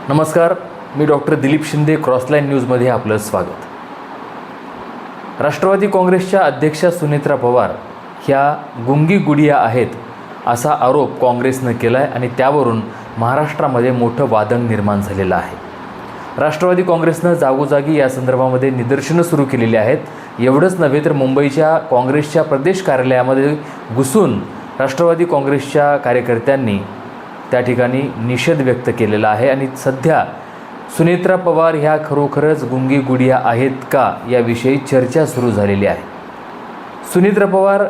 नमस्कार, मी डॉक्टर दिलीप शिंदे, क्रॉसलाईन न्यूजमध्ये आपलं स्वागत. राष्ट्रवादी काँग्रेसच्या अध्यक्षा सुनेत्रा पवार ह्या गुंगी गुडिया आहेत असा आरोप काँग्रेसनं केला आहे आणि त्यावरून महाराष्ट्रामध्ये मोठं वादंग निर्माण झालेलं आहे. राष्ट्रवादी काँग्रेसनं जागोजागी या संदर्भामध्ये निदर्शनं सुरू केलेली आहेत. एवढंच नव्हे तर मुंबईच्या काँग्रेसच्या प्रदेश कार्यालयामध्ये घुसून राष्ट्रवादी काँग्रेसच्या कार्यकर्त्यांनी त्या ठिकाणी निषेध व्यक्त केलेला आहे आणि सध्या सुनेत्रा पवार ह्या खरोखरच गुंगी गुडिया आहेत का याविषयी चर्चा सुरू झालेली आहे. सुनेत्रा पवार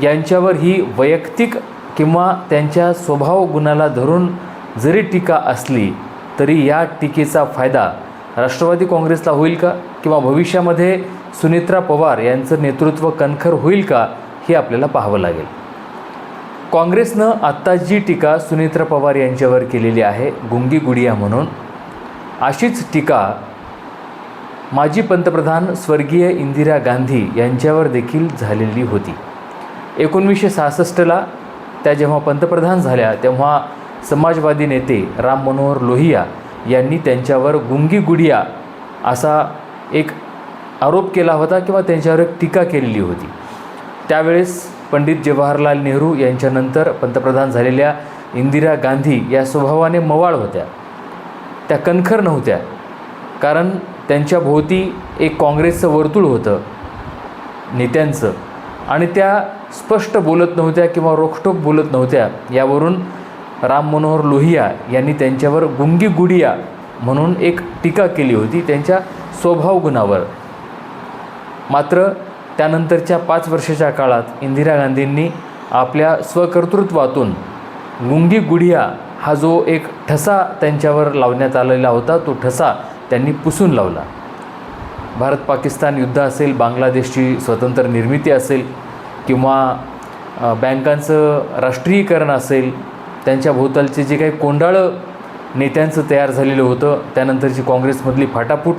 यांच्यावर ही वैयक्तिक किंवा त्यांच्या स्वभाव गुणाला धरून जरी टीका असली तरी या टीकेचा फायदा राष्ट्रवादी काँग्रेसला होईल का किंवा भविष्यामध्ये सुनेत्रा पवार यांचं नेतृत्व कणखर होईल का हे आपल्याला पाहावं लागेल. काँग्रेसनं आत्ता जी टीका सुनेत्रा पवार यांच्यावर केलेली आहे गुंगी गुडिया म्हणून, अशीच टीका माजी पंतप्रधान स्वर्गीय इंदिरा गांधी यांच्यावर देखील झालेली होती. 1966ला त्या जेव्हा पंतप्रधान झाल्या तेव्हा समाजवादी नेते राम मनोहर लोहिया यांनी त्यांच्यावर गुंगी गुडिया असा एक आरोप केला होता किंवा त्यांच्यावर एक टीका केलेली होती. त्यावेळेस पंडित जवाहरलाल नेहरू यांच्यानंतर पंतप्रधान झालेल्या इंदिरा गांधी या स्वभावाने मवाळ होत्या, त्या कणखर नव्हत्या, कारण त्यांच्या भोवती एक काँग्रेसचं वर्तुळ होतं नेत्यांचं आणि त्या स्पष्ट बोलत नव्हत्या किंवा रोखठोक बोलत नव्हत्या. यावरून राम मनोहर लोहिया यांनी त्यांच्यावर गुंगी गुडिया म्हणून एक टीका केली होती त्यांच्या स्वभाव गुणावर. मात्र त्यानंतरच्या 5 वर्षाच्या काळात इंदिरा गांधींनी आपल्या स्वकर्तृत्वातून गुंगी गुडिया हा जो एक ठसा त्यांच्यावर लावण्यात आलेला होता तो ठसा त्यांनी पुसून लावला. भारत पाकिस्तान युद्ध असेल, बांगलादेशची स्वतंत्र निर्मिती असेल किंवा बँकांचं राष्ट्रीयीकरण असेल, त्यांच्या भोवतालचे जे काही कोंडाळं नेत्यांचं तयार झालेलं होतं, त्यानंतरची काँग्रेसमधली फाटाफूट,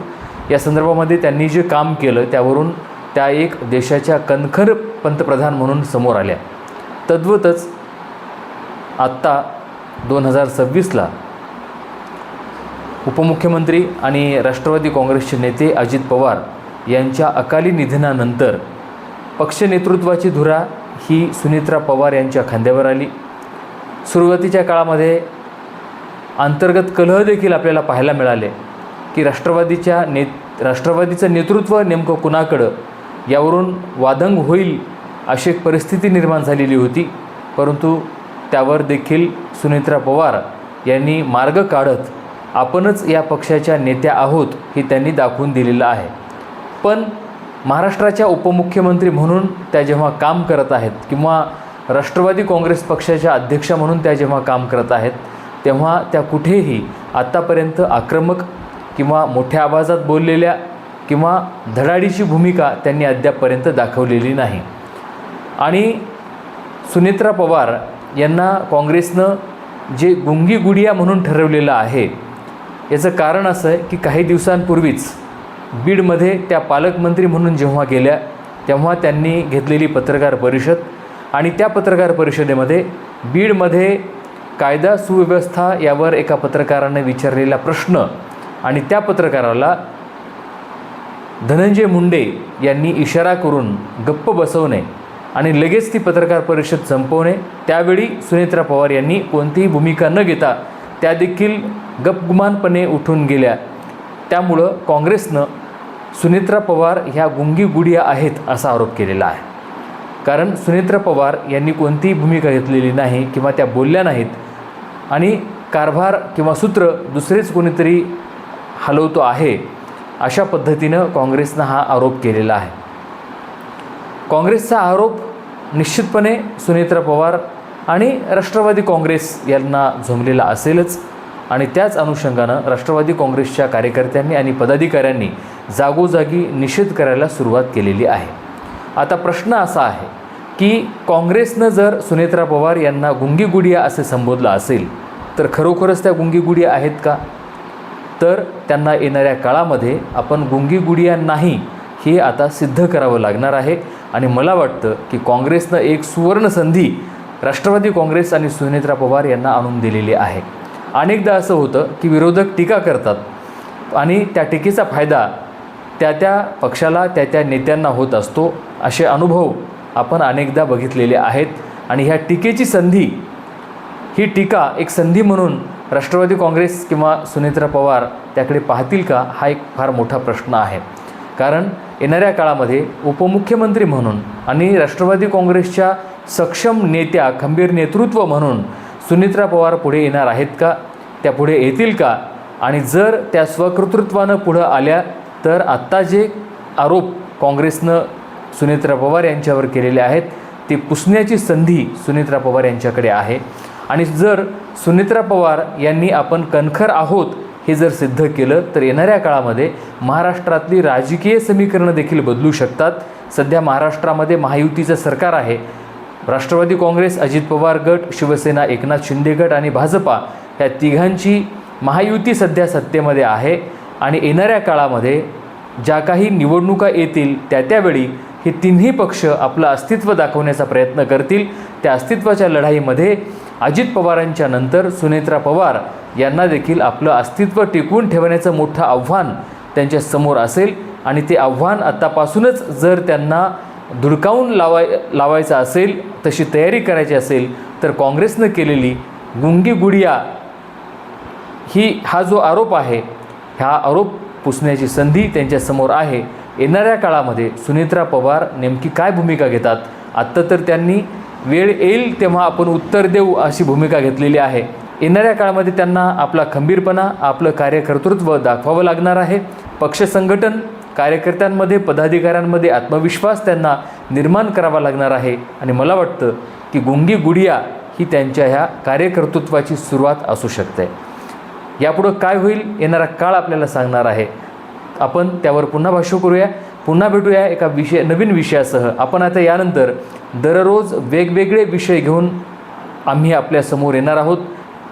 या संदर्भामध्ये त्यांनी जे काम केलं त्यावरून त्या एक देशाच्या कणखर पंतप्रधान म्हणून समोर आल्या. तद्वतच आत्ता 2026ला उपमुख्यमंत्री आणि राष्ट्रवादी काँग्रेसचे नेते अजित पवार यांच्या अकाली निधनानंतर पक्ष नेतृत्वाची धुरा ही सुनेत्रा पवार यांच्या खांद्यावर आली. सुरुवातीच्या काळामध्ये अंतर्गत कलह देखील आपल्याला पाहायला मिळाले की राष्ट्रवादीचं नेतृत्व नेमकं कुणाकडं यावरून वादंग होईल अशी एक परिस्थिती निर्माण झालेली होती. परंतु त्यावर देखील सुनेत्रा पवार यांनी मार्ग काढत आपणच या पक्षाच्या नेत्या आहोत हे त्यांनी दाखवून दिलेलं आहे. पण महाराष्ट्राच्या उपमुख्यमंत्री म्हणून त्या जेव्हा काम करत आहेत किंवा राष्ट्रवादी काँग्रेस पक्षाच्या अध्यक्षा म्हणून त्या जेव्हा काम करत आहेत तेव्हा त्या कुठेही आत्तापर्यंत आक्रमक किंवा मोठ्या आवाजात बोललेल्या किंवा धडाडीची भूमिका त्यांनी अद्यापपर्यंत दाखवलेली नाही. आणि सुनेत्रा पवार यांना काँग्रेसनं जे गुंगी गुडिया म्हणून ठरवलेलं आहे याचं कारण असं आहे की काही दिवसांपूर्वीच बीडमध्ये त्या पालकमंत्री म्हणून जेव्हा गेल्या तेव्हा त्यांनी घेतलेली पत्रकार परिषद आणि त्या पत्रकार परिषदेमध्ये बीडमध्ये कायदा सुव्यवस्था यावर एका पत्रकाराने विचारलेला प्रश्न आणि त्या पत्रकाराला धनंजय मुंडे यांनी इशारा करून गप्प बसवणे आणि लगेच ती पत्रकार परिषद संपवणे. त्यावेळी सुनेत्रा पवार यांनी कोणतीही भूमिका न घेता त्या देखील गपगुमानपणे उठून गेल्या. त्यामुळं काँग्रेसनं सुनेत्रा पवार ह्या गुंगी गुडिया आहेत असा आरोप केलेला आहे. कारण सुनेत्रा पवार यांनी कोणतीही भूमिका घेतलेली नाही किंवा त्या बोलल्या नाहीत आणि कारभार किंवा सूत्र दुसरेच कोणीतरी हलवतो आहे अशा पद्धतीनं काँग्रेसनं हा आरोप केलेला आहे. काँग्रेसचा आरोप निश्चितपणे सुनेत्रा पवार आणि राष्ट्रवादी काँग्रेस यांना झोंबलेला असेलच आणि त्याच अनुषंगानं राष्ट्रवादी काँग्रेसच्या कार्यकर्त्यांनी आणि पदाधिकाऱ्यांनी जागोजागी निषेध करायला सुरुवात केलेली आहे. आता प्रश्न असा आहे की काँग्रेसनं जर सुनेत्रा पवार यांना गुंगी गुडिया असे संबोधलं असेल तर खरोखरच त्या गुंगी गुडिया आहेत का? तर त्यांना येणाऱ्या काळामध्ये आपण गुंगी गुडिया नाही हे आता सिद्ध करावं लागणार आहे. आणि मला वाटतं की काँग्रेसनं एक सुवर्ण संधी राष्ट्रवादी काँग्रेस आणि सुनेत्रा पवार यांना आणून दिलेली आहे. अनेकदा असं होतं की विरोधक टीका करतात आणि त्या टीकेचा फायदा त्या पक्षाला त्या नेत्यांना होत असतो. असे अनुभव आपण अनेकदा बघितलेले आहेत आणि ह्या टीकेची संधी, ही टीका एक संधी म्हणून राष्ट्रवादी काँग्रेस किंवा सुनेत्रा पवार त्याकडे पाहतील का, हा एक फार मोठा प्रश्न आहे. कारण येणाऱ्या काळामध्ये उपमुख्यमंत्री म्हणून आणि राष्ट्रवादी काँग्रेसच्या सक्षम नेत्या, खंबीर नेतृत्व म्हणून सुनेत्रा पवार पुढे येणार आहेत का, त्या पुढे येतील का, आणि जर त्या स्वकर्तृत्वानं पुढं आल्या तर आत्ता जे आरोप काँग्रेसनं सुनेत्रा पवार यांच्यावर केलेले आहेत ते पुसण्याची संधी सुनेत्रा पवार यांच्याकडे आहे. आणि जर सुनेत्रा पवार यांनी आपण कणखर आहोत हे जर सिद्ध केलं तर येणाऱ्या काळामध्ये महाराष्ट्रातली राजकीय समीकरणं देखील बदलू शकतात. सध्या महाराष्ट्रामध्ये महायुतीचं सरकार आहे. राष्ट्रवादी काँग्रेस, अजित पवार गट, शिवसेना, एकनाथ शिंदे गट आणि भाजपा या तिघांची महायुती सध्या सत्तेमध्ये आहे. आणि येणाऱ्या काळामध्ये ज्या काही निवडणुका येतील त्यावेळी हे तिन्ही पक्ष आपलं अस्तित्व दाखवण्याचा प्रयत्न करतील. त्या अस्तित्वाच्या लढाईमध्ये अजित पवारांच्या नंतर सुनेत्रा पवार यांना देखील आपलं अस्तित्व टिकवून ठेवण्याचं मोठं आव्हान त्यांच्या समोर असेल. आणि ते आव्हान आत्तापासूनच जर त्यांना धुडकावून लावायचं असेल, तशी तयारी करायची असेल तर काँग्रेसनं केलेली गुंगी गुडिया हा जो आरोप आहे, हा आरोप पुसण्याची संधी त्यांच्यासमोर आहे. येणाऱ्या काळामध्ये सुनेत्रा पवार नेमकी काय भूमिका घेतात, आत्ता तर त्यांनी वेळ येईल तेव्हा आपण उत्तर देऊ अशी भूमिका घेतलेली आहे. येणाऱ्या काळामध्ये त्यांना आपला खंबीरपणा, आपलं कार्यकर्तृत्व दाखवावं लागणार आहे. पक्ष संघटन, कार्यकर्त्यांमध्ये, पदाधिकाऱ्यांमध्ये आत्मविश्वास त्यांना निर्माण करावा लागणार आहे. आणि मला वाटतं की गुंगी गुडिया ही त्यांच्या ह्या कार्यकर्तृत्वाची सुरुवात असू शकते. यापुढं काय होईल येणारा काळ आपल्याला सांगणार आहे. आपण त्यावर पुन्हा भाष्य करूया. पुन्हा भेटूया एका नवीन विषयासह. आपण आता यानंतर दररोज वेगवेगळे विषय घेऊन आम्ही आपल्यासमोर येणार आहोत.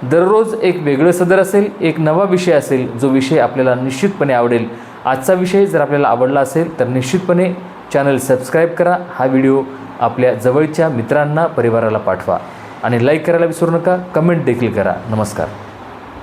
दररोज एक वेगळं सदर असेल, एक नवा विषय असेल, जो विषय आपल्याला निश्चितपणे आवडेल. आजचा विषय जर आपल्याला आवडला असेल तर निश्चितपणे चॅनल सबस्क्राईब करा. हा व्हिडिओ आपल्या जवळच्या मित्रांना, परिवाराला पाठवा आणि लाईक करायला विसरू नका. कमेंट देखील करा. नमस्कार.